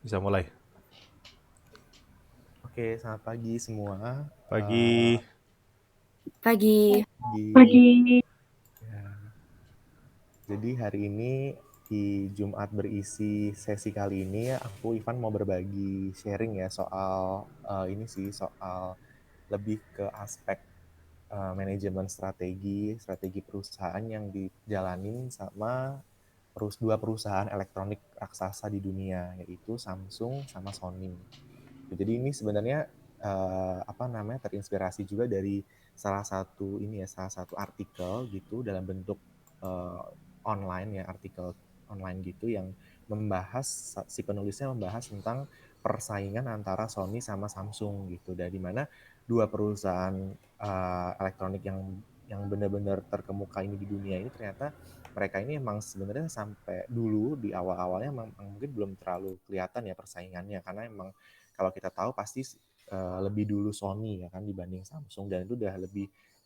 Bisa mulai. Oke, selamat pagi semua. Pagi. Pagi. Di Pagi. ya, jadi hari ini di Jumat berisi sesi kali ini aku Ivan mau berbagi sharing ya soal ini sih soal lebih ke aspek manajemen strategi perusahaan yang dijalanin sama dua perusahaan elektronik raksasa di dunia yaitu Samsung sama Sony. Jadi ini sebenarnya terinspirasi juga dari salah satu artikel gitu dalam bentuk eh, online ya, artikel online gitu yang membahas si penulisnya membahas tentang persaingan antara Sony sama Samsung gitu, dari mana dua perusahaan elektronik yang benar-benar terkemuka ini di dunia ini ternyata mereka ini emang sebenarnya sampai dulu di awal-awalnya mungkin belum terlalu kelihatan ya persaingannya, karena emang kalau kita tahu pasti lebih dulu Sony ya kan dibanding Samsung, dan itu udah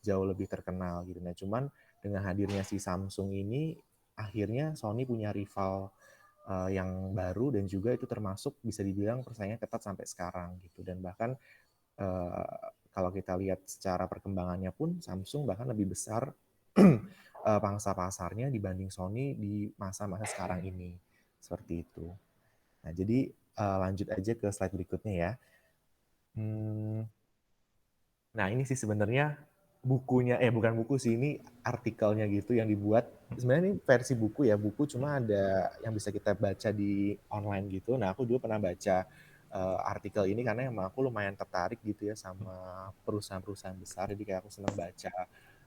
jauh lebih terkenal gitu. Nah, cuman dengan hadirnya si Samsung ini akhirnya Sony punya rival yang baru, dan juga itu termasuk bisa dibilang persaingan ketat sampai sekarang gitu. Dan bahkan kalau kita lihat secara perkembangannya pun Samsung bahkan lebih besar pangsa pasarnya dibanding Sony di masa-masa sekarang ini. Seperti itu. Nah, jadi lanjut aja ke slide berikutnya ya. Nah, ini sih sebenarnya bukunya, bukan buku sih, ini artikelnya gitu yang dibuat. Sebenarnya ini versi buku ya, buku cuma ada yang bisa kita baca di online gitu. Nah, aku dulu pernah baca artikel ini karena emang aku lumayan tertarik gitu ya sama perusahaan-perusahaan besar. Jadi kayak aku senang baca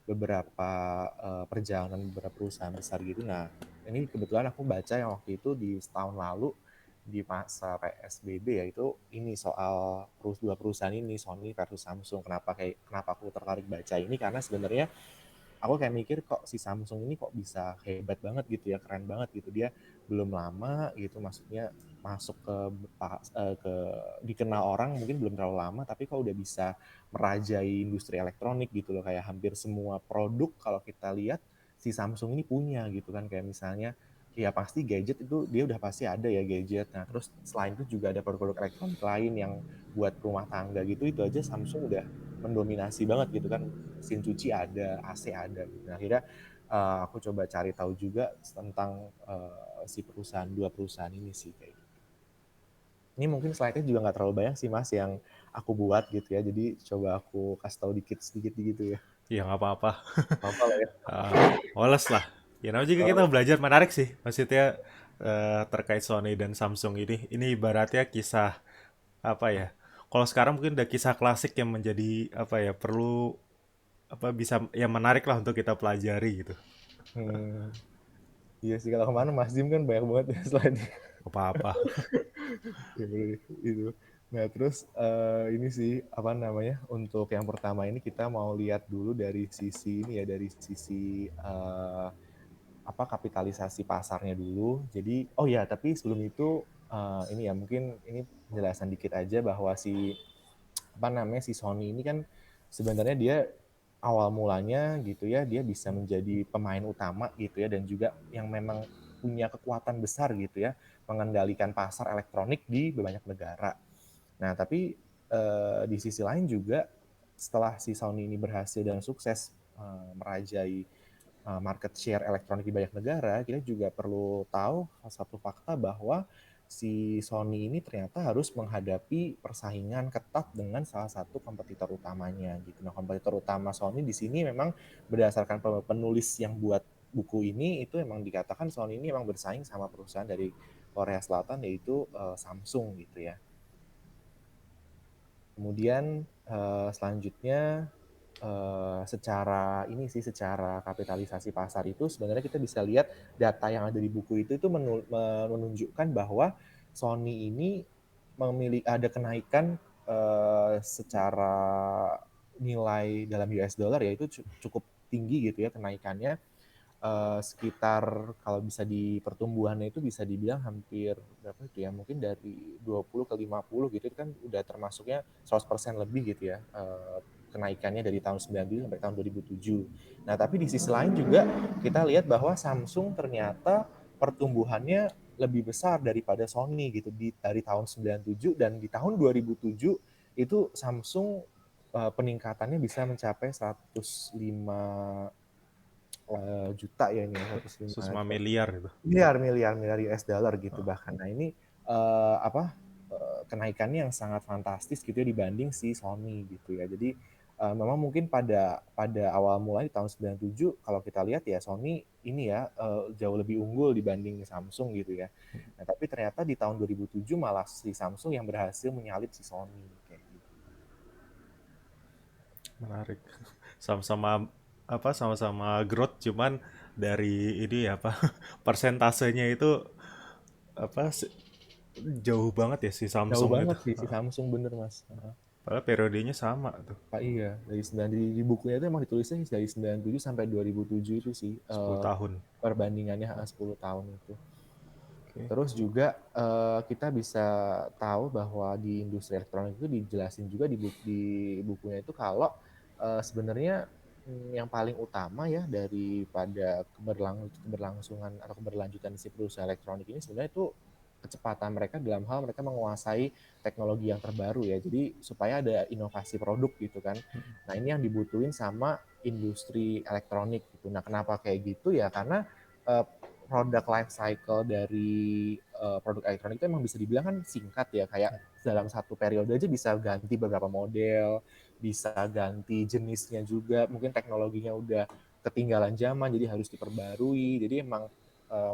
beberapa perjalanan beberapa perusahaan besar gitu. Nah, ini kebetulan aku baca yang waktu itu di setahun lalu di masa PSBB, yaitu ini soal dua perusahaan ini, Sony versus Samsung. Kenapa aku tertarik baca ini, karena sebenarnya aku kayak mikir kok si Samsung ini kok bisa hebat banget gitu ya, keren banget gitu. Dia belum lama gitu, maksudnya masuk ke dikenal orang mungkin belum terlalu lama, tapi kok udah bisa merajai industri elektronik gitu loh. Kayak hampir semua produk kalau kita lihat si Samsung ini punya gitu kan. Kayak misalnya ya pasti gadget itu dia udah pasti ada ya gadget. Nah, terus selain itu juga ada produk-produk elektronik lain yang buat rumah tangga gitu, itu aja Samsung udah mendominasi banget gitu kan. Mesin cuci ada, AC ada gitu. Nah, akhirnya aku coba cari tahu juga tentang si dua perusahaan ini sih kayak gitu. Ini mungkin slide-nya juga nggak terlalu banyak sih Mas yang aku buat gitu ya. Jadi coba aku kasih tahu sedikit gitu ya. Ya nggak apa-apa. Apa lah ya. Males lah. Ya namanya juga kita Oh, belajar menarik sih. Maksudnya terkait Sony dan Samsung ini. Ini ibaratnya kisah apa ya? Kalau sekarang mungkin udah kisah klasik yang menjadi apa ya, perlu apa bisa yang menarik lah untuk kita pelajari gitu. hmm, iya sih, kalau kemana Mas Jim kan banyak banget ya slide-nya. Apa-apa. Ya, bener, itu. Nah, terus ini sih apa namanya? Untuk yang pertama ini kita mau lihat dulu dari sisi ini ya, dari sisi kapitalisasi pasarnya dulu. Jadi, oh ya, tapi sebelum itu ini ya mungkin ini penjelasan dikit aja bahwa si Sony ini kan sebenarnya dia awal mulanya gitu ya, dia bisa menjadi pemain utama gitu ya, dan juga yang memang punya kekuatan besar gitu ya, mengendalikan pasar elektronik di banyak negara. Nah, tapi di sisi lain juga setelah si Sony ini berhasil dan sukses merajai market share elektronik di banyak negara, kita juga perlu tahu satu fakta bahwa si Sony ini ternyata harus menghadapi persaingan ketat dengan salah satu kompetitor utamanya gitu. Nah, kompetitor utama Sony di sini memang berdasarkan penulis yang buat buku ini, itu emang dikatakan Sony ini emang bersaing sama perusahaan dari Korea Selatan, yaitu Samsung gitu ya. Kemudian selanjutnya secara kapitalisasi pasar itu sebenarnya kita bisa lihat data yang ada di buku itu menunjukkan bahwa Sony ini ada kenaikan secara nilai dalam US dollar, yaitu cukup tinggi gitu ya kenaikannya, sekitar kalau bisa di pertumbuhannya itu bisa dibilang hampir berapa itu ya, mungkin dari 20 ke 50 gitu, itu kan udah termasuknya 100% lebih gitu ya, kenaikannya dari tahun 90 sampai tahun 2007. Nah, tapi di sisi lain juga kita lihat bahwa Samsung ternyata pertumbuhannya lebih besar daripada Sony gitu dari tahun 97, dan di tahun 2007 itu Samsung peningkatannya bisa mencapai 105 juta ya, ini 105 105 miliar itu. miliar US dollar gitu Oh, bahkan. Nah ini kenaikannya yang sangat fantastis gitu ya dibanding si Sony gitu ya. Jadi memang mungkin pada pada awal mulai di tahun 97 kalau kita lihat ya Sony ini ya jauh lebih unggul dibanding Samsung gitu ya. Nah, tapi ternyata di tahun 2007 malah si Samsung yang berhasil menyalip si Sony kayak gitu. menarik. Sama-sama apa sama-sama growth cuman dari ini ya apa persentasenya itu apa jauh banget ya si Jauh Samsung itu. banget sih si Samsung, bener Mas. Padahal periodenya sama tuh, Pak iya, dari 9 di bukunya itu emang ditulisnya dari 97 sampai 2007 itu sih 10 tahun. perbandingannya 10 tahun itu. Oke. Terus juga kita bisa tahu bahwa di industri elektronik itu dijelasin juga di bukunya itu kalau sebenarnya yang paling utama ya daripada keberlangsungan atau keberlanjutan si perusahaan elektronik ini sebenarnya itu kecepatan mereka dalam hal mereka menguasai teknologi yang terbaru ya. Jadi supaya ada inovasi produk gitu kan. Nah, ini yang dibutuhin sama industri elektronik gitu. Nah, kenapa kayak gitu ya? Karena uh, produk life cycle dari produk elektronik itu emang bisa dibilang kan singkat ya, kayak dalam satu periode aja bisa ganti beberapa model, bisa ganti jenisnya juga, mungkin teknologinya udah ketinggalan zaman jadi harus diperbarui. Jadi emang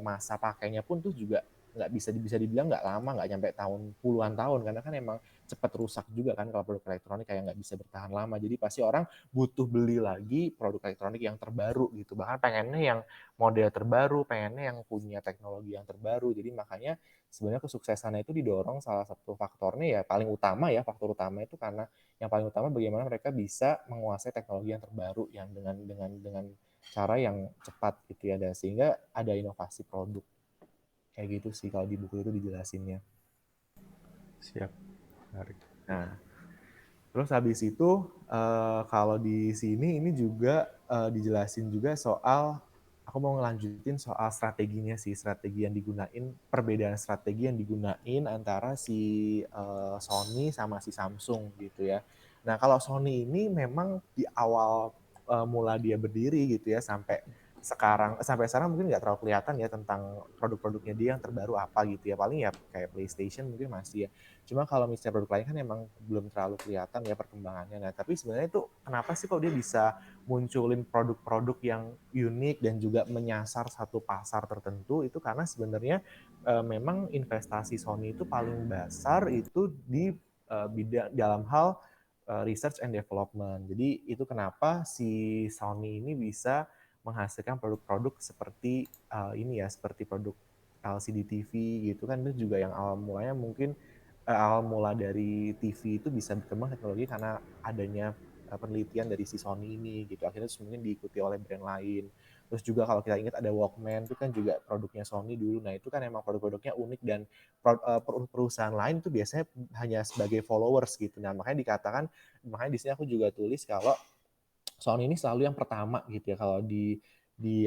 masa pakainya pun tuh juga nggak bisa dibilang nggak lama, nggak nyampe tahun puluhan tahun, karena kan emang cepat rusak juga kan kalau produk elektronik, kayak nggak bisa bertahan lama. Jadi pasti orang butuh beli lagi produk elektronik yang terbaru gitu, bahkan pengennya yang model terbaru, pengennya yang punya teknologi yang terbaru. Jadi makanya sebenarnya kesuksesannya itu didorong salah satu faktornya ya paling utama ya, faktor utama itu karena yang paling utama bagaimana mereka bisa menguasai teknologi yang terbaru yang dengan cara yang cepat gitu ya, dan sehingga ada inovasi produk kayak gitu sih kalau di buku itu dijelasinnya. Siap. Menarik. Nah, terus habis itu kalau di sini ini juga dijelasin juga soal, aku mau ngelanjutin soal strateginya sih, strategi yang digunain, perbedaan strategi yang digunain antara si Sony sama si Samsung gitu ya. Nah, kalau Sony ini memang di awal mula dia berdiri gitu ya sampai sekarang mungkin nggak terlalu kelihatan ya tentang produk-produknya dia yang terbaru apa gitu ya, paling ya kayak PlayStation mungkin masih ya. Cuma kalau misalnya produk lain kan emang belum terlalu kelihatan ya perkembangannya. Nah, tapi sebenarnya itu kenapa sih kok dia bisa munculin produk-produk yang unik dan juga menyasar satu pasar tertentu, itu karena sebenarnya memang investasi Sony itu paling besar itu di bidang dalam hal research and development. Jadi itu kenapa si Sony ini bisa menghasilkan produk-produk seperti ini ya, seperti produk LCD TV gitu kan, itu juga yang awal mulanya mungkin awal mula dari TV itu bisa berkembang teknologi karena adanya penelitian dari si Sony ini gitu. Akhirnya mungkin diikuti oleh brand lain. Terus juga kalau kita ingat ada Walkman itu kan juga produknya Sony dulu. Nah, itu kan emang produk-produknya unik, dan perusahaan lain itu biasanya hanya sebagai followers gitu. Nah, makanya di sini aku juga tulis kalau Sony ini selalu yang pertama gitu ya, kalau di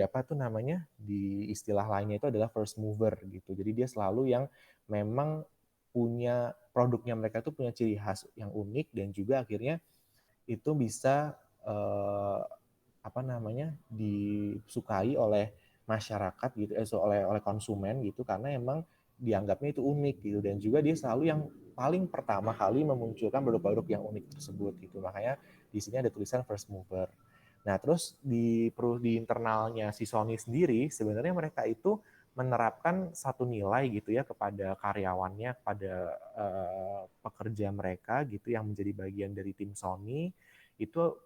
apa tuh namanya, di istilah lainnya itu adalah first mover gitu. Jadi dia selalu yang memang punya produknya, mereka tuh punya ciri khas yang unik, dan juga akhirnya itu bisa apa namanya, disukai oleh masyarakat gitu, oleh konsumen gitu, karena emang dianggapnya itu unik gitu, dan juga dia selalu yang paling pertama kali memunculkan produk-produk yang unik tersebut gitu. Makanya di sini ada tulisan first mover. Nah, terus di internalnya si Sony sendiri sebenarnya mereka itu menerapkan satu nilai gitu ya kepada karyawannya, kepada pekerja mereka gitu yang menjadi bagian dari tim Sony, itu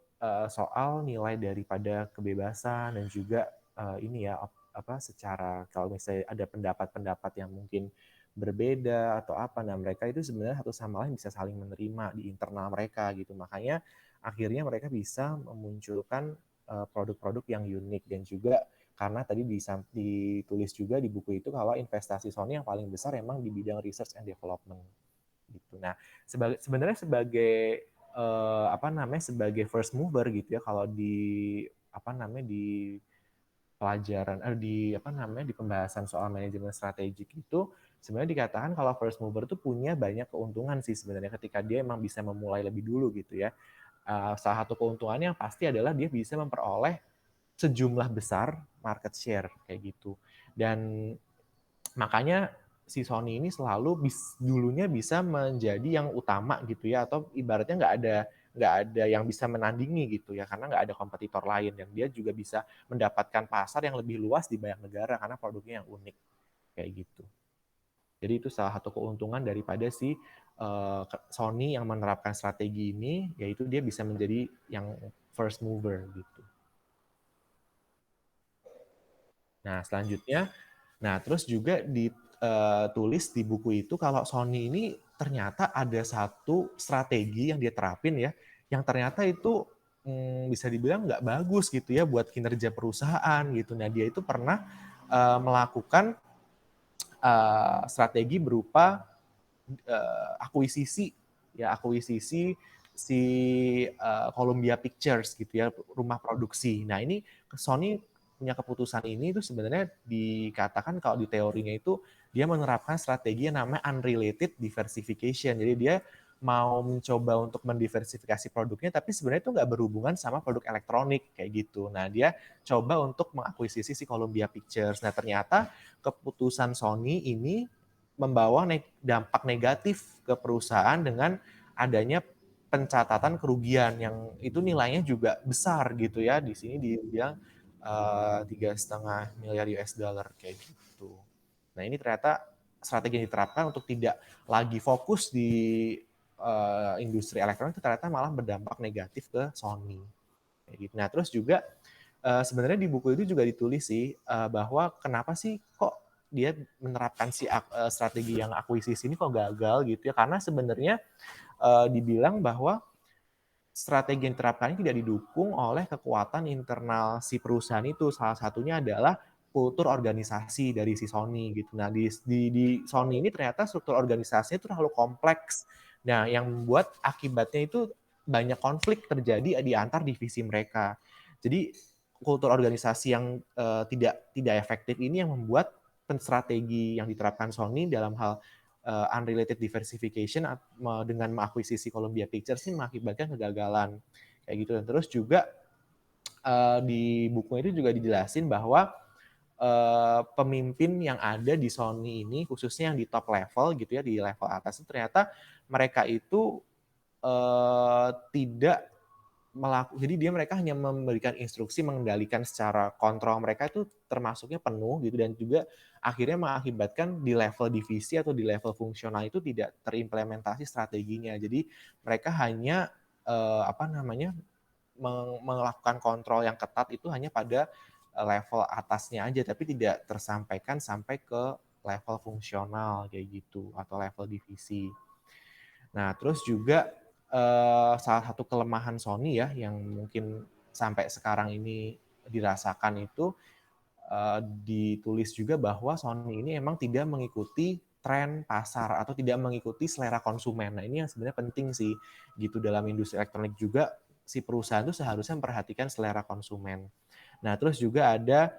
soal nilai daripada kebebasan, dan juga ini ya apa, secara kalau misalnya ada pendapat-pendapat yang mungkin berbeda atau apa, nah mereka itu sebenarnya satu sama lain bisa saling menerima di internal mereka gitu. Makanya akhirnya mereka bisa memunculkan produk-produk yang unik, dan juga karena tadi ditulis juga di buku itu kalau investasi Sony yang paling besar emang di bidang research and development gitu. Nah, sebenarnya sebagai apa namanya, sebagai first mover gitu ya, kalau di apa namanya, pelajaran di pembahasan soal manajemen strategik itu sebenarnya dikatakan kalau first mover itu punya banyak keuntungan sih sebenarnya ketika dia emang bisa memulai lebih dulu gitu ya. Salah satu keuntungannya yang pasti adalah dia bisa memperoleh sejumlah besar market share kayak gitu. Dan makanya si Sony ini selalu dulunya bisa menjadi yang utama gitu ya, atau ibaratnya nggak ada yang bisa menandingi gitu ya, karena nggak ada kompetitor lain, dan dia juga bisa mendapatkan pasar yang lebih luas di banyak negara karena produknya yang unik kayak gitu. Jadi itu salah satu keuntungan daripada si Sony yang menerapkan strategi ini, yaitu dia bisa menjadi yang first mover gitu. Nah selanjutnya, terus juga ditulis di buku itu kalau Sony ini ternyata ada satu strategi yang dia terapin ya, yang ternyata itu bisa dibilang nggak bagus gitu ya buat kinerja perusahaan gitu. Nah dia itu pernah melakukan strategi berupa akuisisi si Columbia Pictures gitu ya, rumah produksi. Nah ini Sony punya keputusan ini itu sebenarnya dikatakan kalau di teorinya itu dia menerapkan strategi yang namanya unrelated diversification. Jadi dia mau mencoba untuk mendiversifikasi produknya, tapi sebenarnya itu nggak berhubungan sama produk elektronik kayak gitu. Nah dia coba untuk mengakuisisi si Columbia Pictures. Nah ternyata keputusan Sony ini membawa dampak negatif ke perusahaan dengan adanya pencatatan kerugian yang itu nilainya juga besar gitu ya. Di sini dibilang 3,5 miliar US dollar kayak gitu. Nah ini ternyata strategi yang diterapkan untuk tidak lagi fokus di industri elektronik itu ternyata malah berdampak negatif ke Sony. Kayak gitu. Nah terus juga sebenarnya di buku itu juga ditulis sih bahwa kenapa sih kok dia menerapkan si strategi yang akuisisi ini kok gagal gitu ya, karena sebenarnya dibilang bahwa strategi yang diterapkan ini tidak didukung oleh kekuatan internal si perusahaan itu. Salah satunya adalah kultur organisasi dari si Sony gitu. Nah di Sony ini ternyata struktur organisasinya itu terlalu kompleks. Nah yang membuat akibatnya itu banyak konflik terjadi di antar divisi mereka. Jadi kultur organisasi yang tidak efektif ini yang membuat strategi yang diterapkan Sony dalam hal unrelated diversification dengan mengakuisisi Columbia Pictures ini mengakibatkan kegagalan kayak gitu. Dan terus juga di buku itu juga dijelasin bahwa pemimpin yang ada di Sony ini khususnya yang di top level gitu ya, di level atas itu ternyata mereka itu tidak jadi mereka hanya memberikan instruksi, mengendalikan secara kontrol mereka itu termasuknya penuh gitu, dan juga akhirnya mengakibatkan di level divisi atau di level fungsional itu tidak terimplementasi strateginya. Jadi mereka hanya melakukan kontrol yang ketat itu hanya pada level atasnya aja, tapi tidak tersampaikan sampai ke level fungsional kayak gitu atau level divisi. Nah, terus juga salah satu kelemahan Sony ya yang mungkin sampai sekarang ini dirasakan itu ditulis juga bahwa Sony ini emang tidak mengikuti tren pasar atau tidak mengikuti selera konsumen. Nah, ini yang sebenarnya penting sih gitu dalam industri elektronik juga, si perusahaan itu seharusnya memperhatikan selera konsumen. Nah, terus juga ada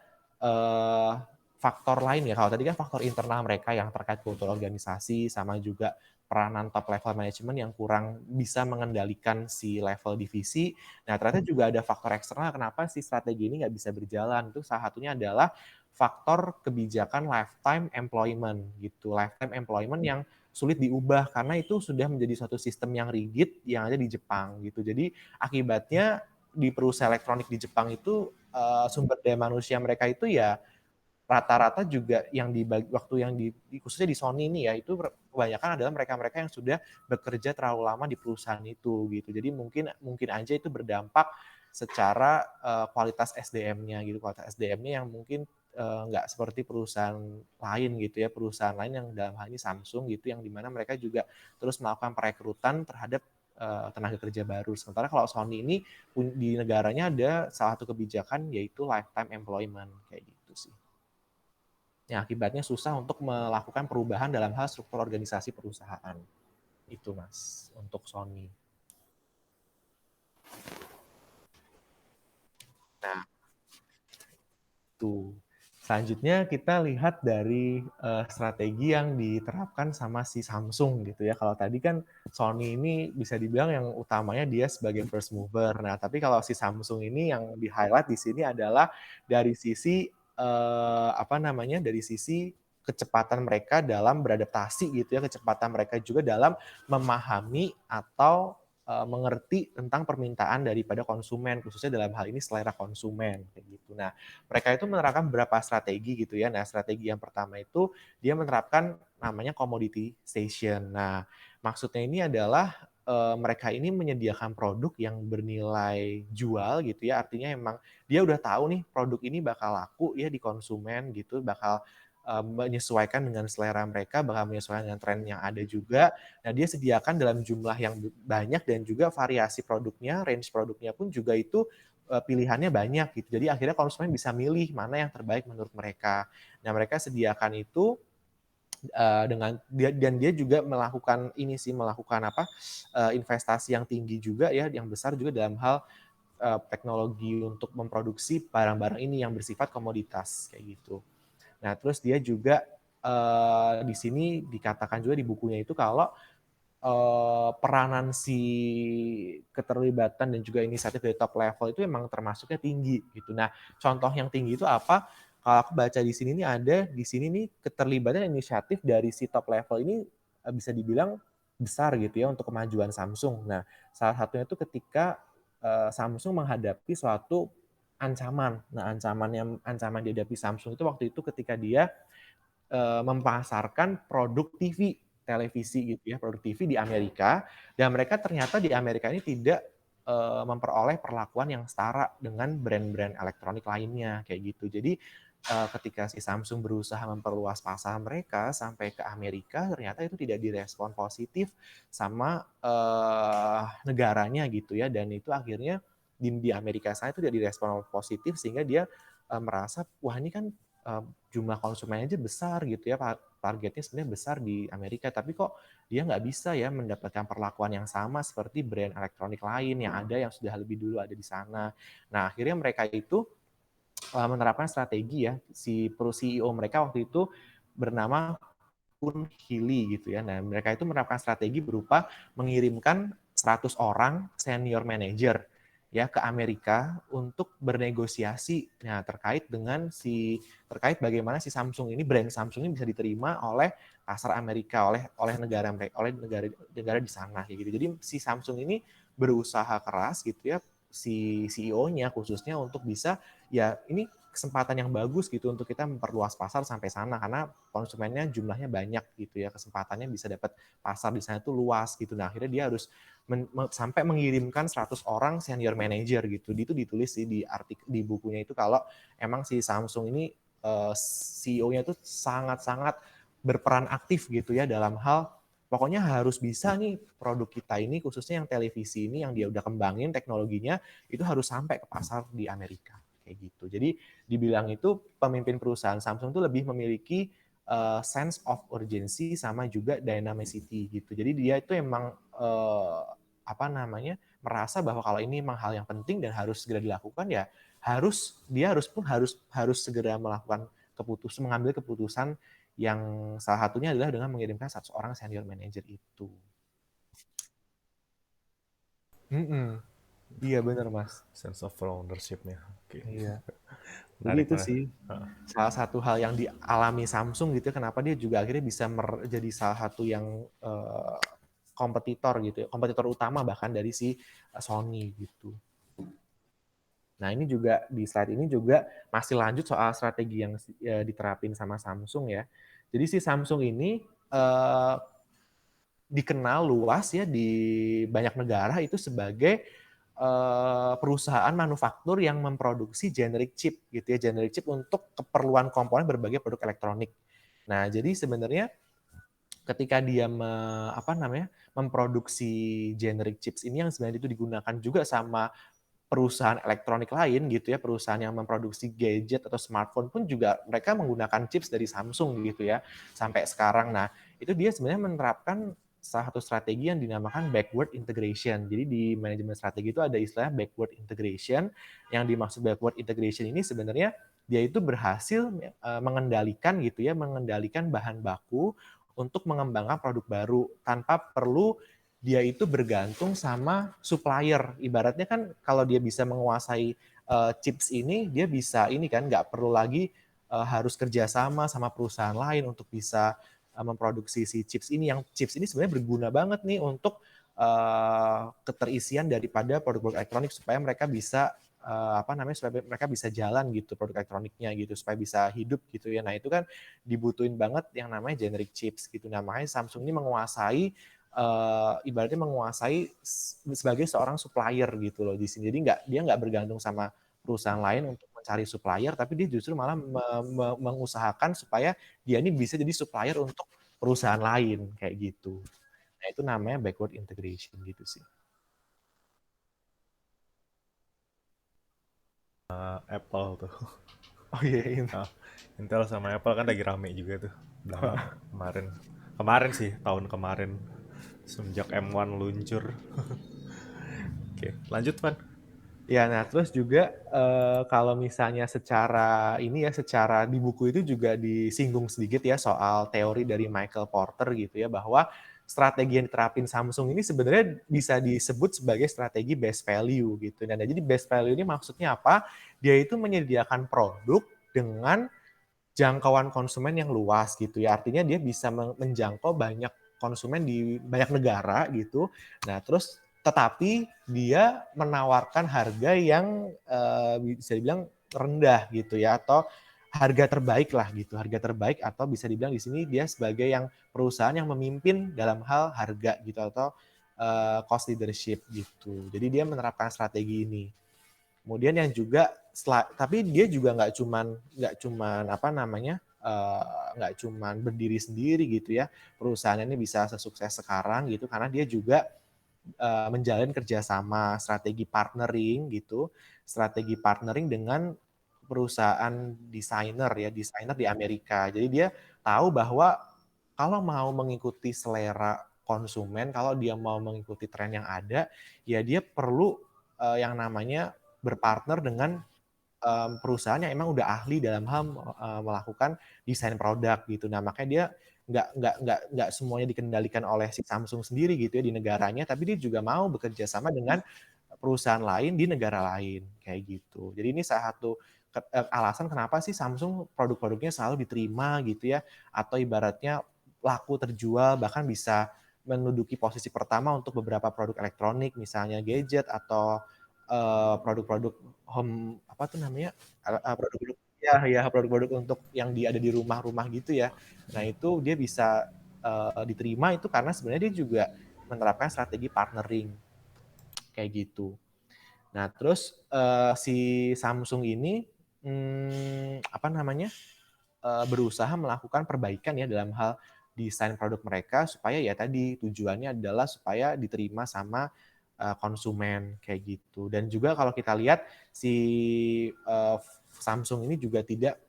faktor lain ya. Kalau tadi kan faktor internal mereka yang terkait kultur organisasi sama juga peranan top level management yang kurang bisa mengendalikan si level divisi. Nah, ternyata juga ada faktor eksternal kenapa si strategi ini nggak bisa berjalan. Itu salah satunya adalah faktor kebijakan lifetime employment gitu. Lifetime employment yang sulit diubah karena itu sudah menjadi suatu sistem yang rigid yang ada di Jepang gitu. Jadi akibatnya di perusahaan elektronik di Jepang itu sumber daya manusia mereka itu ya rata-rata juga yang waktu yang khususnya di Sony ini ya itu kebanyakan adalah mereka-mereka yang sudah bekerja terlalu lama di perusahaan itu gitu. Jadi mungkin aja itu berdampak secara kualitas SDM-nya gitu, kualitas SDM-nya yang mungkin nggak seperti perusahaan lain gitu ya, perusahaan lain yang dalam hal ini Samsung gitu, yang dimana mereka juga terus melakukan perekrutan terhadap tenaga kerja baru. Sementara kalau Sony ini di negaranya ada salah satu kebijakan yaitu lifetime employment kayak gitu sih. Yang akibatnya susah untuk melakukan perubahan dalam hal struktur organisasi perusahaan. Itu Mas, untuk Sony. Nah, gitu. Selanjutnya kita lihat dari strategi yang diterapkan sama si Samsung gitu ya. Kalau tadi kan Sony ini bisa dibilang yang utamanya dia sebagai first mover. Nah, tapi kalau si Samsung ini yang di-highlight di sini adalah dari sisi apa namanya? Dari sisi kecepatan mereka dalam beradaptasi gitu ya, kecepatan mereka juga dalam memahami atau mengerti tentang permintaan daripada konsumen, khususnya dalam hal ini selera konsumen kayak gitu. Nah, mereka itu menerapkan beberapa strategi gitu ya. Nah, strategi yang pertama itu dia menerapkan namanya commodity station. Nah, maksudnya ini adalah mereka ini menyediakan produk yang bernilai jual gitu ya. Artinya emang dia udah tahu nih produk ini bakal laku ya di konsumen gitu, bakal menyesuaikan dengan selera mereka, bakal menyesuaikan dengan tren yang ada juga. Nah, dia sediakan dalam jumlah yang banyak dan juga variasi produknya, range produknya pun juga itu pilihannya banyak gitu. Jadi akhirnya konsumen bisa milih mana yang terbaik menurut mereka. Nah, mereka sediakan itu dengan dia dan dia juga melakukan ini sih, melakukan apa, investasi yang tinggi juga ya, yang besar juga dalam hal teknologi untuk memproduksi barang-barang ini yang bersifat komoditas kayak gitu. Nah, terus dia juga di sini dikatakan juga di bukunya itu kalau peranan si keterlibatan dan juga inisiatif dari top level itu emang termasuknya tinggi gitu. Nah, contoh yang tinggi itu apa? Kalau aku baca di sini nih ada di sini nih keterlibatan inisiatif dari si top level ini bisa dibilang besar gitu ya untuk kemajuan Samsung. Nah, salah satunya itu ketika Samsung menghadapi suatu ancaman. Nah, ancaman dihadapi Samsung itu waktu itu ketika dia memasarkan produk TV, televisi gitu ya, produk TV di Amerika, dan mereka ternyata di Amerika ini tidak memperoleh perlakuan yang setara dengan brand-brand elektronik lainnya kayak gitu. Jadi ketika si Samsung berusaha memperluas pasar mereka sampai ke Amerika, ternyata itu tidak direspon positif sama negaranya gitu ya, dan itu akhirnya di Amerika sana itu tidak direspon positif sehingga dia merasa wah ini kan jumlah konsumennya aja besar gitu ya, targetnya sebenarnya besar di Amerika, tapi kok dia nggak bisa ya mendapatkan perlakuan yang sama seperti brand elektronik lain yang ada yang sudah lebih dulu ada di sana. Nah, akhirnya mereka itu menerapkan strategi ya, si CEO mereka waktu itu bernama Kun Hili gitu ya. Nah, mereka itu menerapkan strategi berupa mengirimkan 100 orang senior manager ya ke Amerika untuk bernegosiasi terkait bagaimana si Samsung ini brand Samsung ini bisa diterima oleh pasar Amerika oleh negara mereka oleh negara di sana gitu. Jadi si Samsung ini berusaha keras gitu ya si CEO-nya khususnya untuk bisa ya ini kesempatan yang bagus gitu untuk kita memperluas pasar sampai sana karena konsumennya jumlahnya banyak gitu ya, kesempatannya bisa dapat pasar di sana itu luas gitu. Nah, akhirnya dia harus sampai mengirimkan 100 orang senior manager gitu. Itu ditulis sih di bukunya itu kalau emang si Samsung ini CEO-nya itu sangat-sangat berperan aktif gitu ya dalam hal pokoknya harus bisa nih produk kita ini khususnya yang televisi ini yang dia udah kembangin teknologinya itu harus sampai ke pasar di Amerika kayak gitu. Jadi dibilang itu pemimpin perusahaan Samsung itu lebih memiliki sense of urgency sama juga dynamicity gitu. Jadi dia itu emang apa namanya merasa bahwa kalau ini memang hal yang penting dan harus segera dilakukan ya dia harus segera mengambil keputusan yang salah satunya adalah dengan mengirimkan 100 orang senior manager itu. Iya benar mas. Sense of ownership-nya. Oke. Iya. Jadi Menarik, itu menarik. sih salah satu hal yang dialami Samsung gitu ya, kenapa dia juga akhirnya bisa jadi salah satu yang kompetitor gitu ya, kompetitor utama bahkan dari si Sony gitu. Nah ini juga di slide ini juga masih lanjut soal strategi yang diterapin sama Samsung ya. Jadi si Samsung ini dikenal luas ya di banyak negara itu sebagai perusahaan manufaktur yang memproduksi generic chip gitu ya, generic chip untuk keperluan komponen berbagai produk elektronik. Nah, jadi sebenarnya ketika dia memproduksi generic chips ini yang sebenarnya itu digunakan juga sama perusahaan elektronik lain gitu ya, perusahaan yang memproduksi gadget atau smartphone pun juga mereka menggunakan chips dari Samsung gitu ya sampai sekarang. Nah, itu dia sebenarnya menerapkan salah satu strategi yang dinamakan backward integration. Jadi di manajemen strategi itu ada istilah backward integration. Yang dimaksud backward integration ini sebenarnya dia itu berhasil mengendalikan gitu ya, mengendalikan bahan baku untuk mengembangkan produk baru tanpa perlu dia itu bergantung sama supplier. Ibaratnya kan kalau dia bisa menguasai chips ini, dia bisa ini kan nggak perlu lagi harus kerjasama sama perusahaan lain untuk bisa memproduksi si chips ini. Yang chips ini sebenarnya berguna banget nih untuk keterisian daripada produk-produk elektronik supaya mereka bisa supaya mereka bisa jalan gitu produk elektroniknya gitu supaya bisa hidup gitu ya. Nah itu kan dibutuhin banget yang namanya generic chips gitu. Nah makanya Samsung ini menguasai ibaratnya menguasai sebagai seorang supplier gitu loh di sini. Jadi dia nggak bergantung sama perusahaan lain untuk mencari supplier, tapi dia justru malah mengusahakan supaya dia ini bisa jadi supplier untuk perusahaan lain kayak gitu. Nah itu namanya backward integration gitu sih. Apple tuh. Oh iya, ini. Ah, Intel sama Apple kan lagi rame juga tuh belakangan kemarin. Kemarin sih, tahun kemarin semenjak M1 luncur. Oke, lanjut Van. Ya, nah terus juga kalau misalnya secara ini ya, secara di buku itu juga disinggung sedikit ya soal teori dari Michael Porter gitu ya, bahwa strategi yang diterapin Samsung ini sebenarnya bisa disebut sebagai strategi best value gitu. Dan jadi best value ini maksudnya apa? Dia itu menyediakan produk dengan jangkauan konsumen yang luas gitu ya. Artinya dia bisa menjangkau banyak konsumen di banyak negara gitu. Nah, terus tetapi dia menawarkan harga yang bisa dibilang rendah gitu ya atau harga terbaik lah gitu. Harga terbaik atau bisa dibilang di sini dia sebagai yang perusahaan yang memimpin dalam hal harga gitu atau cost leadership gitu. Jadi dia menerapkan strategi ini. Kemudian yang juga tapi dia juga nggak cuman apa namanya nggak cuman berdiri sendiri gitu ya perusahaan ini bisa sesukses sekarang gitu karena dia juga menjalin kerjasama strategi partnering dengan perusahaan desainer di Amerika. Jadi dia tahu bahwa kalau mau mengikuti selera konsumen, kalau dia mau mengikuti tren yang ada, ya dia perlu yang namanya berpartner dengan perusahaan yang emang udah ahli dalam hal melakukan desain produk gitu. Nah makanya dia nggak semuanya dikendalikan oleh si Samsung sendiri gitu ya di negaranya, tapi dia juga mau bekerja sama dengan perusahaan lain di negara lain kayak gitu. Jadi ini salah satu alasan kenapa sih Samsung produk-produknya selalu diterima gitu ya, atau ibaratnya laku terjual bahkan bisa menduduki posisi pertama untuk beberapa produk elektronik misalnya gadget atau produk-produk home apa tuh namanya produk-produk ya produk-produk untuk yang ada di rumah-rumah gitu ya. Nah itu dia bisa diterima itu karena sebenarnya dia juga menerapkan strategi partnering kayak gitu. Nah terus si Samsung ini apa namanya berusaha melakukan perbaikan ya dalam hal desain produk mereka supaya ya tadi tujuannya adalah supaya diterima sama konsumen kayak gitu. Dan juga kalau kita lihat si Samsung ini juga tidak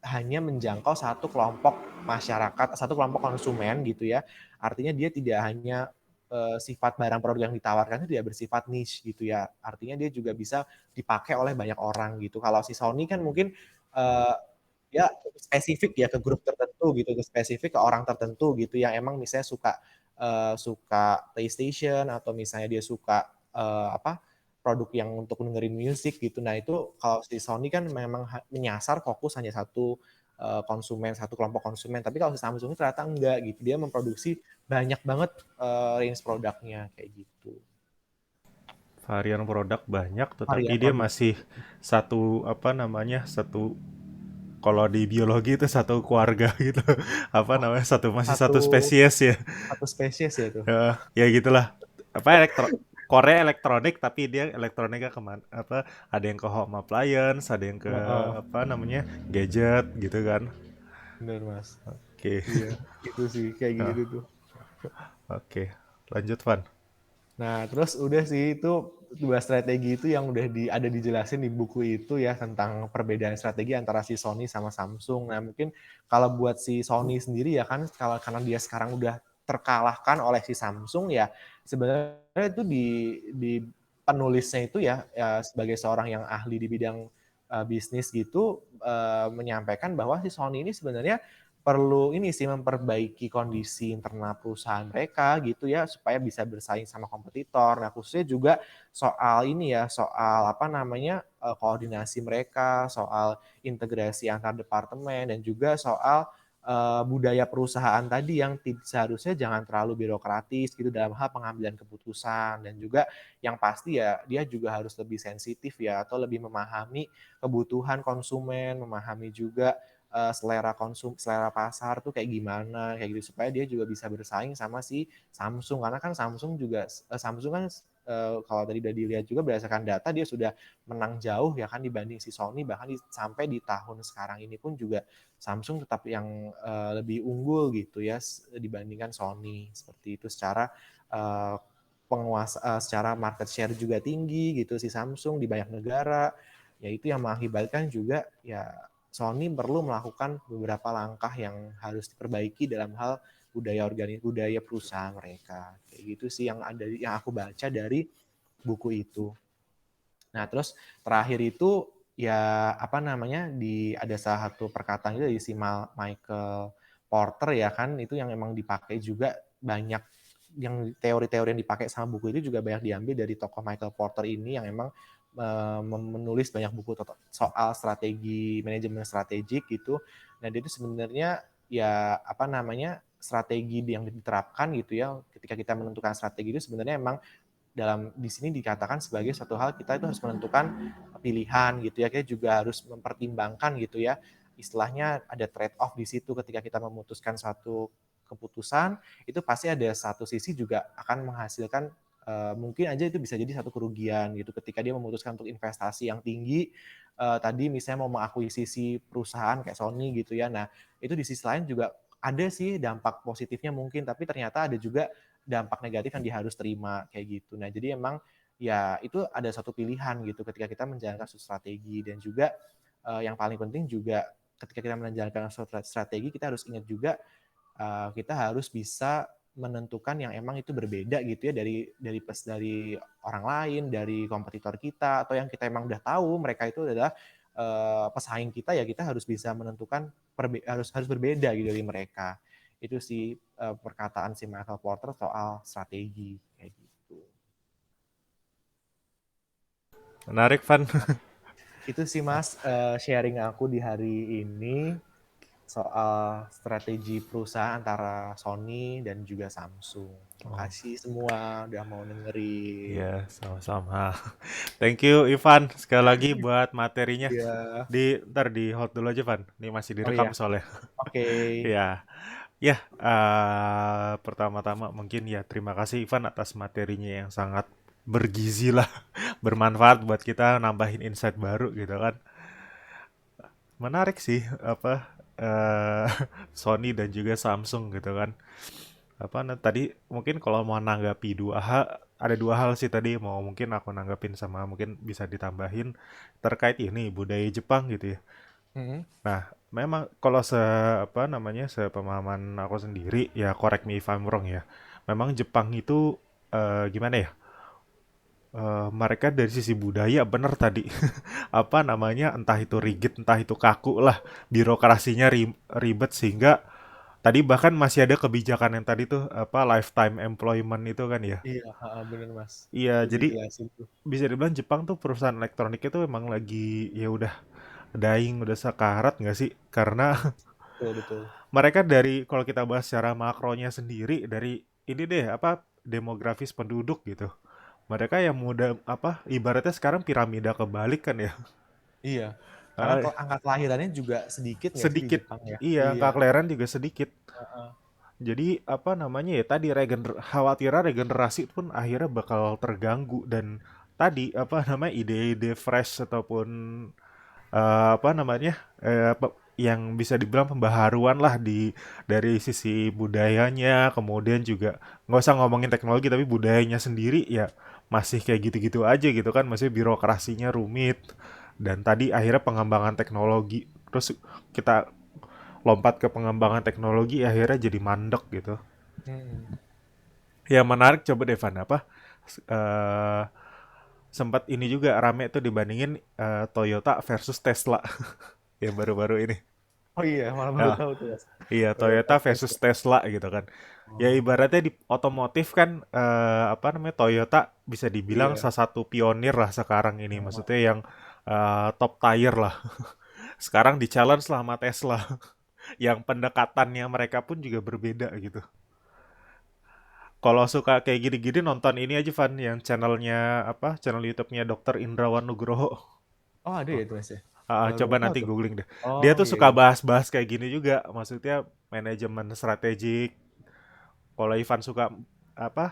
hanya menjangkau satu kelompok masyarakat, satu kelompok konsumen gitu ya. Artinya dia tidak hanya sifat barang produk yang ditawarkan itu tidak bersifat niche gitu ya. Artinya dia juga bisa dipakai oleh banyak orang gitu. Kalau si Sony kan mungkin ya spesifik ya ke grup tertentu gitu, ke spesifik ke orang tertentu gitu yang emang misalnya suka PlayStation atau misalnya dia suka apa produk yang untuk dengerin musik gitu. Nah itu kalau si Sony kan memang menyasar fokus hanya satu satu kelompok konsumen. Tapi kalau si Samsung ini ternyata enggak gitu. Dia memproduksi banyak banget range produknya kayak gitu. Varian produk banyak, tetapi Varian dia produk. masih satu apa namanya satu kalau di biologi itu satu keluarga gitu. Apa Oh, namanya masih satu satu spesies ya. satu spesies ya itu. Ya gitulah. Apa Korea elektronik tapi dia elektroniknya kemana apa ada yang ke home appliance, ada yang ke apa namanya gadget gitu kan. Bener mas. Oke. Iya, itu sih kayak Nah, gitu tuh. oke. Lanjut Van. Nah, terus udah sih itu dua strategi itu yang udah ada dijelasin di buku itu ya tentang perbedaan strategi antara si Sony sama Samsung. Nah, mungkin kalau buat si Sony sendiri ya kan kalau karena dia sekarang udah terkalahkan oleh si Samsung ya sebenarnya itu di penulisnya itu ya sebagai seorang yang ahli di bidang bisnis gitu menyampaikan bahwa si Sony ini sebenarnya perlu ini sih memperbaiki kondisi internal perusahaan mereka gitu ya supaya bisa bersaing sama kompetitor. Nah, khususnya juga soal ini ya, soal apa namanya koordinasi mereka, soal integrasi antar departemen dan juga soal budaya perusahaan tadi yang seharusnya jangan terlalu birokratis gitu dalam hal pengambilan keputusan dan juga yang pasti ya dia juga harus lebih sensitif ya atau lebih memahami kebutuhan konsumen, memahami juga selera pasar tuh kayak gimana kayak gitu supaya dia juga bisa bersaing sama si Samsung karena kan Samsung kan kalau tadi udah dilihat juga berdasarkan data dia sudah menang jauh ya kan dibanding si Sony bahkan sampai di tahun sekarang ini pun juga Samsung tetap yang lebih unggul gitu ya dibandingkan Sony seperti itu secara uh, secara market share juga tinggi gitu si Samsung di banyak negara ya itu yang mengakibatkan juga ya Sony perlu melakukan beberapa langkah yang harus diperbaiki dalam hal budaya perusahaan mereka kayak gitu sih yang aku baca dari buku itu. Nah terus terakhir itu ya apa namanya ada salah satu perkataan itu dari si Michael Porter ya kan itu yang emang dipakai juga banyak yang teori-teori yang dipakai sama buku itu juga banyak diambil dari tokoh Michael Porter ini yang emang menulis banyak buku soal strategi manajemen strategik gitu. Nah dia itu sebenarnya ya apa namanya strategi yang diterapkan gitu ya ketika kita menentukan strategi itu sebenarnya emang di sini dikatakan sebagai satu hal kita itu harus menentukan pilihan gitu ya kita juga harus mempertimbangkan gitu ya istilahnya ada trade off di situ ketika kita memutuskan suatu keputusan itu pasti ada satu sisi juga akan menghasilkan mungkin aja itu bisa jadi satu kerugian gitu ketika dia memutuskan untuk investasi yang tinggi tadi misalnya mau mengakuisisi perusahaan kayak Sony gitu ya nah itu di sisi lain juga ada sih dampak positifnya mungkin tapi ternyata ada juga dampak negatif yang dia harus terima kayak gitu. Nah, jadi emang ya itu ada satu pilihan gitu ketika kita menjalankan suatu strategi dan juga yang paling penting juga ketika kita menjalankan suatu strategi kita harus ingat juga kita harus bisa menentukan yang emang itu berbeda gitu ya dari orang lain, dari kompetitor kita atau yang kita emang udah tahu mereka itu adalah pesaing kita ya kita harus bisa menentukan harus berbeda gitu dari mereka. Itu sih perkataan si Michael Porter soal strategi kayak gitu. Menarik, Van. Itu sih Mas sharing aku di hari ini soal strategi perusahaan antara Sony dan juga Samsung. Oh, Makasih semua udah mau dengerin. ya, sama-sama. Thank you, Ivan, sekali lagi buat materinya. Ya, Ntar di hold dulu aja, Van. Ini masih oh ya, direkam soalnya. oke. Ya, ya. Pertama-tama mungkin ya terima kasih Ivan atas materinya yang sangat bergizi lah, bermanfaat buat kita nambahin insight baru gitu kan. Menarik sih apa eh Sony dan juga Samsung gitu kan. Tadi mungkin kalau mau nanggapi ada dua hal sih tadi mau mungkin aku nanggapin sama mungkin bisa ditambahin terkait ini budaya Jepang gitu ya. Mm-hmm. Nah, memang kalau sepemahaman aku sendiri ya correct me if I'm wrong ya. Memang Jepang itu gimana ya? Mereka dari sisi budaya bener tadi entah itu rigid entah itu kaku lah birokrasinya ribet sehingga tadi bahkan masih ada kebijakan yang tadi tuh lifetime employment itu kan ya. Iya, bener Mas. Iya, Itu jadi dijelasin tuh. bisa dibilang Jepang tuh perusahaan elektronik itu emang lagi ya udah dying, udah sekarat nggak sih? Karena Betul, betul. mereka dari kalau kita bahas secara makronya sendiri dari ini deh demografis penduduk gitu. Mereka yang muda ibaratnya sekarang piramida kebalik kan ya. Iya, karena Eh, angka kelahirannya juga sedikit nggak sih di Sedikit, Jepang ya? iya, Iya. angka kelahiran juga sedikit. Heeh. Jadi ya tadi khawatirnya regenerasi pun akhirnya bakal terganggu dan tadi ide-ide fresh ataupun yang bisa dibilang pembaharuan lah dari sisi budayanya kemudian juga nggak usah ngomongin teknologi tapi budayanya sendiri ya masih kayak gitu-gitu aja gitu kan masih birokrasinya rumit dan tadi akhirnya pengembangan teknologi terus kita lompat ke pengembangan teknologi akhirnya jadi mandek gitu. Mm-mm. Ya menarik coba Devan eh sempat ini juga rame tuh dibandingin Toyota versus Tesla yang baru-baru ini. Oh iya, malah baru Ya, tahu tuh Mas. iya Toyota Toyota versus Tesla. Tesla gitu kan. Ya Oh, ibaratnya di otomotif kan apa namanya Toyota bisa dibilang iya. salah satu pionir lah sekarang ini. Heeh. Maksudnya yang top tier lah. Sekarang di challenge lah sama Tesla. Yang pendekatannya mereka pun juga berbeda gitu. Kalau suka kayak gini-gini nonton ini aja Van yang channelnya apa? Channel YouTube-nya Dokter Indrawan Nugroho. Oh ada ya itu Mas ya? Baru Coba tahu nanti tuh. googling deh. Dia Oh tuh iya suka iya. bahas-bahas kayak gini juga. Maksudnya manajemen strategik. Kalau Ivan suka apa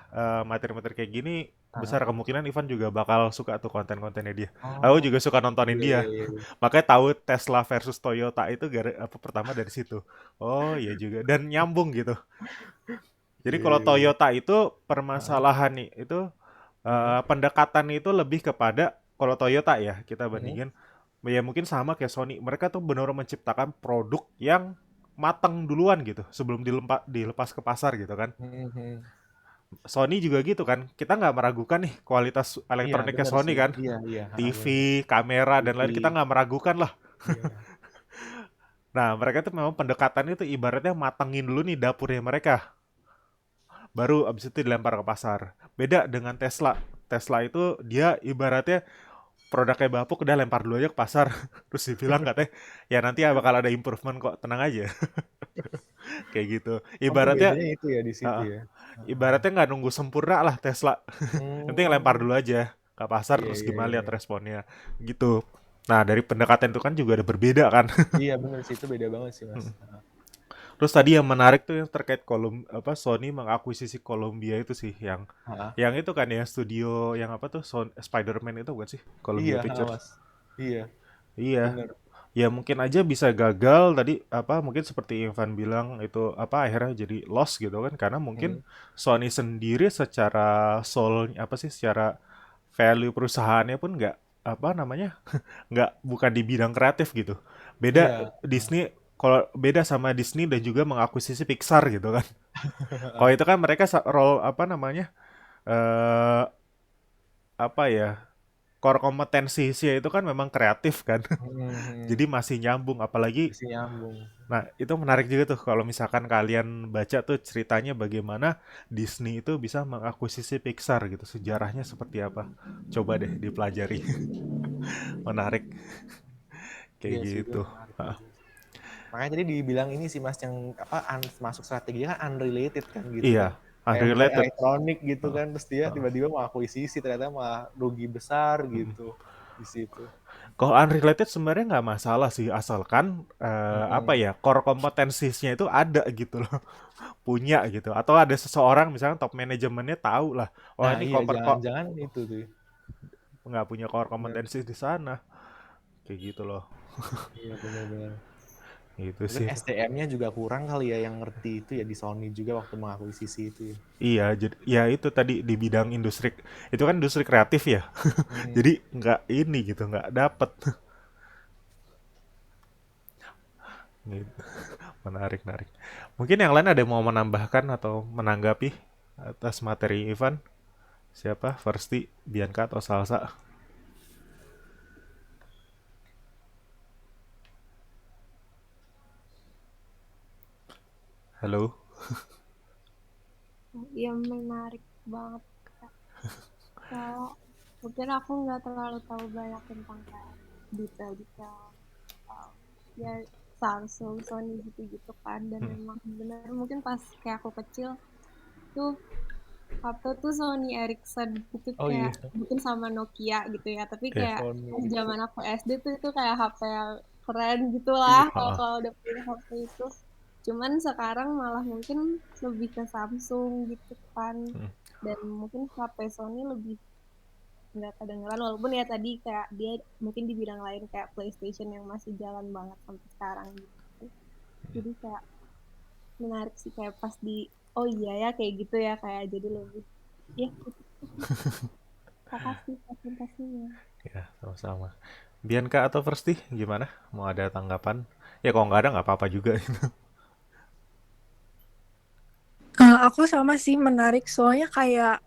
materi-materi kayak gini, Heeh. besar kemungkinan Ivan juga bakal suka tuh konten-kontennya dia. Aku Oh juga suka nontonin iya dia. iya iya. Iya. Makanya tahu Tesla versus Toyota itu apa pertama dari situ. Oh iya juga dan nyambung gitu. Jadi Iya kalau iya. Iya. Toyota itu Heeh. permasalahan nih itu Heeh. pendekatan itu lebih kepada kalau Toyota ya kita Mhm. bandingin ya mungkin sama kayak Sony. Mereka tuh benar-benar menciptakan produk yang matang duluan gitu sebelum dilepas ke pasar gitu kan. Mhm. Mhm. Sony juga gitu kan. Kita nggak meragukan nih kualitas Iya elektroniknya benar Sony sih. kan. Iya iya. Heeh, TV, benar. kamera dan TV. lain kita nggak meragukan lah. Iya. Nah mereka tuh memang pendekatan itu ibaratnya matengin dulu nih dapurnya mereka. Baru abis itu dilempar ke pasar. Beda dengan Tesla. Tesla itu dia ibaratnya produknya bapuk udah lempar dulu aja ke pasar. Terus dibilang katanya ya nanti bakal ada improvement kok tenang aja. Kayak gitu. Oh Ibaratnya bedanya itu ya di situ uh, ya. Heeh. ibaratnya nggak nunggu sempurna lah Tesla. Nanti lempar Hmm. dulu aja ke pasar Iya terus iya gimana lihat iya. responnya gitu. Nah dari pendekatan itu kan juga ada berbeda kan. Iya benar sih itu beda banget sih Mas. Heeh. Terus tadi yang menarik tuh yang terkait apa Sony mengakuisisi Columbia itu sih Heeh. yang itu kan ya studio yang apa tuh Spider-Man itu bukan sih Iya, Columbia heeh, Pictures. Mas. Iya, Iya, bener. ya mungkin aja bisa gagal tadi apa mungkin seperti Ivan bilang itu apa akhirnya jadi loss gitu kan karena mungkin Mhm. Sony sendiri secara soul apa sih secara value perusahaannya pun nggak apa namanya nggak bukan di bidang kreatif gitu. Beda Iya, heeh. Disney kalau beda sama Disney dan juga mengakuisisi Pixar gitu kan. Kalau itu kan mereka role apa namanya eh apa ya core kompetensi itu kan memang kreatif kan. Mhm. Jadi Mhm. masih nyambung apalagi. Masih nyambung. Nah, itu menarik juga tuh kalau misalkan kalian baca tuh ceritanya bagaimana Disney itu bisa mengakuisisi Pixar gitu. Sejarahnya seperti apa. Coba deh dipelajari. Menarik kayak Iya sih, itu gitu. menarik Ah, juga. Makanya tadi dibilang ini sih Mas yang apa masuk strateginya kan unrelated kan gitu kan. iya, Kayak bukan unrelated. elektronik gitu Ah, kan terus dia ah. tiba-tiba mau akuisisi ternyata malah rugi besar Mm. gitu di situ. Kalau unrelated sebenarnya nggak masalah sih asalkan apa Mhm. ya core kompetensinya itu ada gitu loh punya gitu atau ada seseorang misalnya top manajemennya tahu lah oh Nah, ini iya koper kok jangan-jangan itu tuh. nggak punya core Bener. kompetensi di sana kayak gitu loh Iya benar-benar. gitu Mungkin sih. SDM-nya juga kurang kali ya yang ngerti itu ya di Sony juga waktu mengakuisisi itu ya. Iya, jadi ya itu tadi di bidang industri itu kan industri kreatif ya. Hmm. Jadi nggak ini gitu, nggak dapet. Gitu. Menarik, menarik. Mungkin yang lain ada yang mau menambahkan atau menanggapi atas materi Ivan? Siapa? Versti, Bianca atau Salsa? Halo. Yang menarik banget Kak. Kalau mungkin aku nggak terlalu tahu banyak tentang kayak detail-detail uh, ya Samsung, Sony gitu-gitu kan dan Hmm. memang benar mungkin pas kayak aku kecil tuh HP tuh Sony Ericsson itu Oh iya, kayak mungkin sama Nokia gitu ya tapi Ya. kayak Sony pas Ericsson. zaman aku SD tuh itu kayak HP yang keren gitu Iya. lah kalau Ah, kalau udah punya HP itu cuman sekarang malah mungkin lebih ke Samsung gitu kan hmm. dan mungkin HP Sony lebih nggak kedengeran walaupun ya tadi kayak dia mungkin di bidang lain kayak PlayStation yang masih jalan banget sampai sekarang gitu jadi kayak menarik sih kayak pas di oh iya ya kayak gitu ya kayak jadi lebih ya gitu sih makasih presentasinya. Ya, sama-sama. Bianca atau Versti, gimana? Mau ada tanggapan? Ya kalau nggak ada nggak apa-apa juga. Aku sama sih menarik soalnya kayak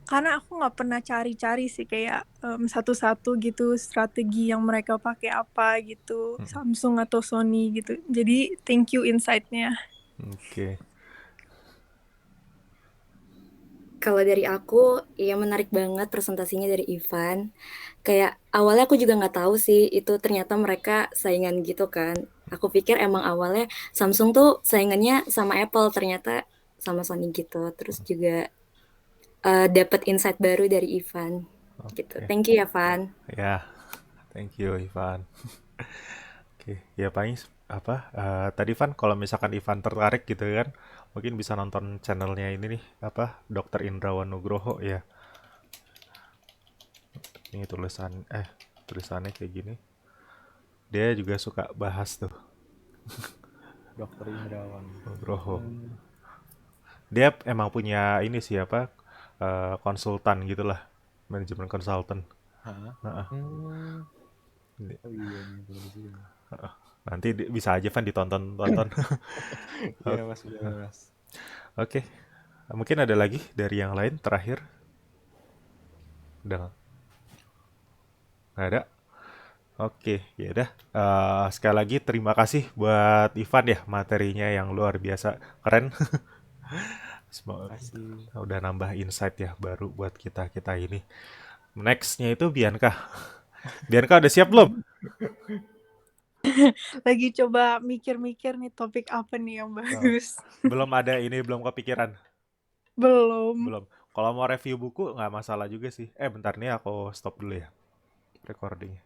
karena aku nggak pernah cari-cari sih kayak satu-satu gitu strategi yang mereka pakai apa gitu, Samsung atau Sony gitu. Jadi thank you insight-nya. Oke. Kalau dari aku, ya menarik banget presentasinya dari Ivan. Kayak awalnya aku juga nggak tahu sih itu ternyata mereka saingan gitu kan. Aku pikir emang awalnya Samsung tuh saingannya sama Apple, ternyata sama Sony gitu. Terus juga dapat insight baru dari Ivan gitu. Oke. Thank you ya, Van. Ya, thank you Ivan. Oke, ya paling tadi Ivan kalau misalkan Ivan tertarik gitu kan, mungkin bisa nonton channelnya ini nih, Dokter Indrawan Nugroho ya. Ini tulisannya kayak gini. Dia juga suka bahas tuh Dokter Indrawan. Nugroho. Dia emang punya ini sih konsultan gitulah, manajemen konsultan. Hah? Heeh. Oh iya, nih, boleh juga. Nanti bisa aja Van ditonton. Iya mas, boleh mas. Oke, mungkin ada lagi dari yang lain terakhir. Udah nggak ada? Oke, ya udah. Sekali lagi terima kasih buat Ivan ya, materinya yang luar biasa keren. Semoga Kasih. udah nambah insight ya baru buat kita ini. Nextnya itu Bianca. Bianca udah siap belum? Lagi coba mikir-mikir nih topik apa nih yang bagus. Belum ada ini, belum kepikiran. Belum. Belum. Kalau mau review buku nggak masalah juga sih. Bentar nih aku stop dulu ya recordingnya.